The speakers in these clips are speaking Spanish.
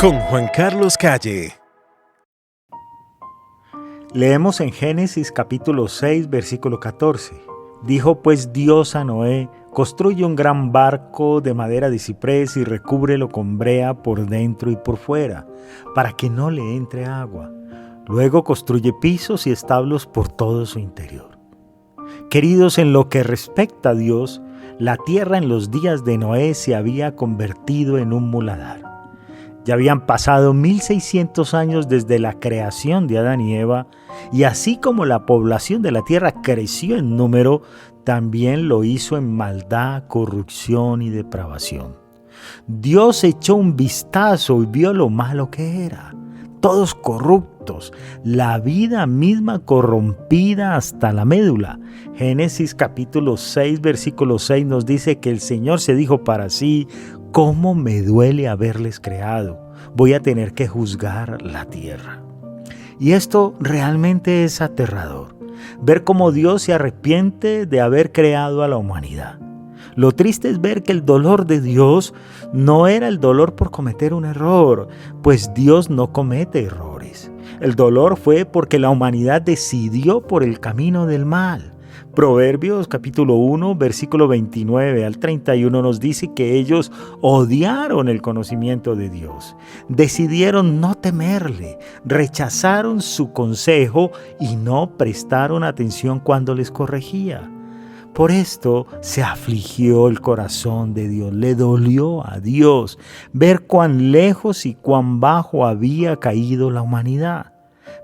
con Juan Carlos Calle. Leemos en Génesis capítulo 6, versículo 14. Dijo pues Dios a Noé: construye un gran barco de madera de ciprés y recúbrelo con brea por dentro y por fuera, para que no le entre agua. Luego construye pisos y establos por todo su interior. Queridos, en lo que respecta a Dios, la tierra en los días de Noé se había convertido en un muladar. Ya habían pasado 1600 años desde la creación de Adán y Eva, y así como la población de la tierra creció en número, también lo hizo en maldad, corrupción y depravación. Dios echó un vistazo y vio lo malo que era. Todos corruptos, la vida misma corrompida hasta la médula. Génesis capítulo 6, versículo 6 nos dice que el Señor se dijo para sí: ¿cómo me duele haberles creado? Voy a tener que juzgar la tierra. Y esto realmente es aterrador, ver cómo Dios se arrepiente de haber creado a la humanidad. Lo triste es ver que el dolor de Dios no era el dolor por cometer un error, pues Dios no comete errores. El dolor fue porque la humanidad decidió por el camino del mal. Proverbios capítulo 1, versículo 29 al 31 nos dice que ellos odiaron el conocimiento de Dios. Decidieron no temerle, rechazaron su consejo y no prestaron atención cuando les corregía. Por esto se afligió el corazón de Dios, le dolió a Dios ver cuán lejos y cuán bajo había caído la humanidad,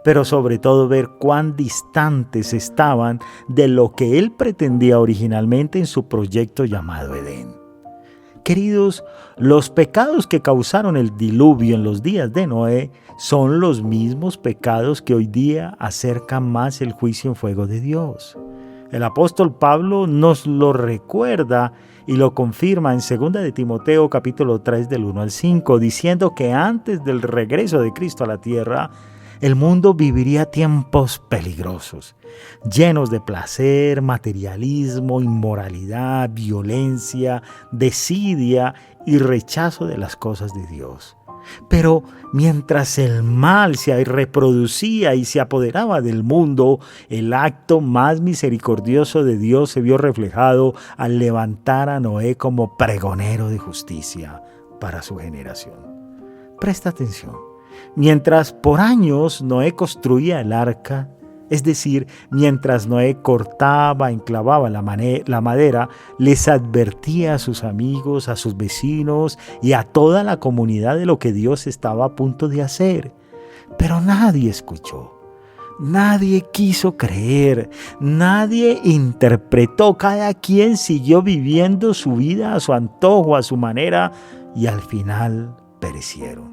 pero sobre todo ver cuán distantes estaban de lo que Él pretendía originalmente en su proyecto llamado Edén. Queridos, los pecados que causaron el diluvio en los días de Noé son los mismos pecados que hoy día acercan más el juicio en fuego de Dios. El apóstol Pablo nos lo recuerda y lo confirma en 2 de Timoteo capítulo 3 del 1 al 5, diciendo que antes del regreso de Cristo a la tierra, el mundo viviría tiempos peligrosos, llenos de placer, materialismo, inmoralidad, violencia, desidia y rechazo de las cosas de Dios. Pero mientras el mal se reproducía y se apoderaba del mundo, el acto más misericordioso de Dios se vio reflejado al levantar a Noé como pregonero de justicia para su generación. Presta atención. Mientras por años Noé construía el arca, es decir, mientras Noé cortaba, enclavaba la madera, les advertía a sus amigos, a sus vecinos y a toda la comunidad de lo que Dios estaba a punto de hacer. Pero nadie escuchó, nadie quiso creer, nadie interpretó, cada quien siguió viviendo su vida a su antojo, a su manera, y al final perecieron.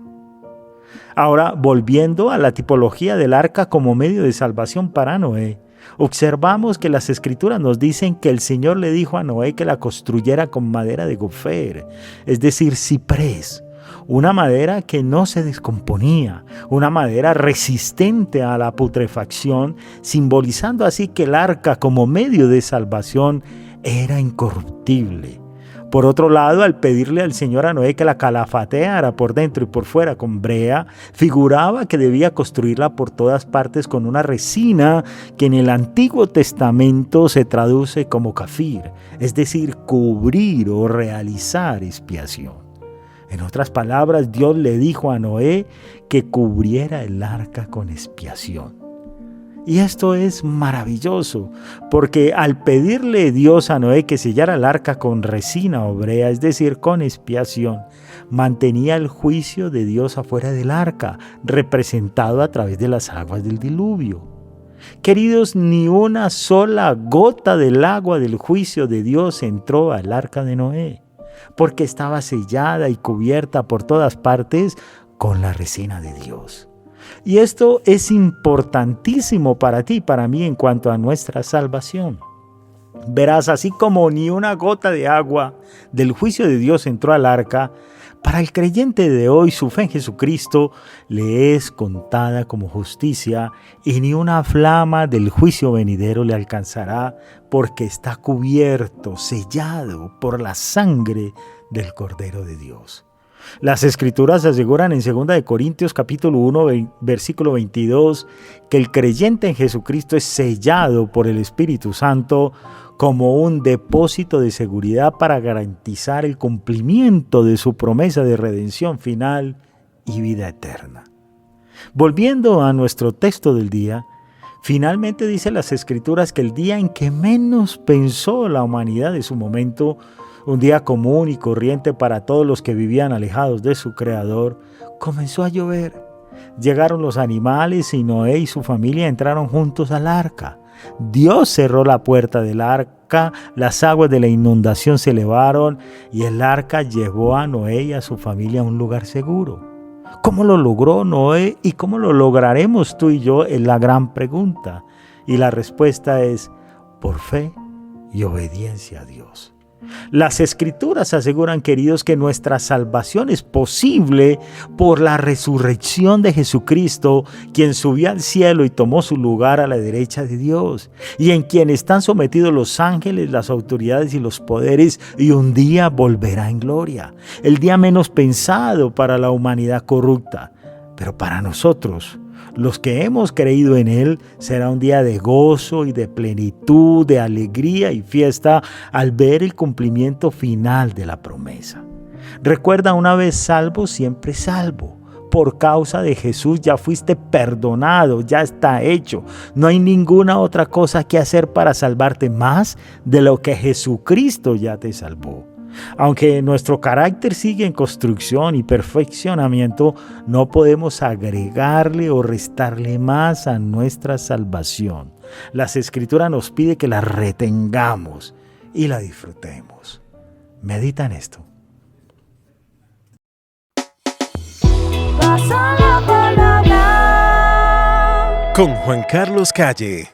Ahora, volviendo a la tipología del arca como medio de salvación para Noé, observamos que las Escrituras nos dicen que el Señor le dijo a Noé que la construyera con madera de gofer, es decir, ciprés, una madera que no se descomponía, una madera resistente a la putrefacción, simbolizando así que el arca como medio de salvación era incorruptible. Por otro lado, al pedirle al Señor a Noé que la calafateara por dentro y por fuera con brea, figuraba que debía construirla por todas partes con una resina que en el Antiguo Testamento se traduce como kafir, es decir, cubrir o realizar expiación. En otras palabras, Dios le dijo a Noé que cubriera el arca con expiación. Y esto es maravilloso, porque al pedirle Dios a Noé que sellara el arca con resina o brea, es decir, con expiación, mantenía el juicio de Dios afuera del arca, representado a través de las aguas del diluvio. Queridos, ni una sola gota del agua del juicio de Dios entró al arca de Noé, porque estaba sellada y cubierta por todas partes con la resina de Dios. Y esto es importantísimo para ti y para mí en cuanto a nuestra salvación. Verás, así como ni una gota de agua del juicio de Dios entró al arca, para el creyente de hoy su fe en Jesucristo le es contada como justicia y ni una flama del juicio venidero le alcanzará porque está cubierto, sellado por la sangre del Cordero de Dios. Las Escrituras aseguran en 2 de Corintios capítulo 1, versículo 22, que el creyente en Jesucristo es sellado por el Espíritu Santo como un depósito de seguridad para garantizar el cumplimiento de su promesa de redención final y vida eterna. Volviendo a nuestro texto del día, finalmente dice las Escrituras que el día en que menos pensó la humanidad de su momento, un día común y corriente para todos los que vivían alejados de su Creador, comenzó a llover. Llegaron los animales y Noé y su familia entraron juntos al arca. Dios cerró la puerta del arca, las aguas de la inundación se elevaron y el arca llevó a Noé y a su familia a un lugar seguro. ¿Cómo lo logró Noé y cómo lo lograremos tú y yo? Es la gran pregunta. Y la respuesta es por fe y obediencia a Dios. Las Escrituras aseguran, queridos, que nuestra salvación es posible por la resurrección de Jesucristo, quien subió al cielo y tomó su lugar a la derecha de Dios, y en quien están sometidos los ángeles, las autoridades y los poderes, y un día volverá en gloria, el día menos pensado para la humanidad corrupta, pero para nosotros, los que hemos creído en Él, será un día de gozo y de plenitud, de alegría y fiesta al ver el cumplimiento final de la promesa. Recuerda, una vez salvo, siempre salvo. Por causa de Jesús ya fuiste perdonado, ya está hecho. No hay ninguna otra cosa que hacer para salvarte más de lo que Jesucristo ya te salvó. Aunque nuestro carácter sigue en construcción y perfeccionamiento, no podemos agregarle o restarle más a nuestra salvación. Las Escrituras nos pide que la retengamos y la disfrutemos. Medita en esto. Con Juan Carlos Calle.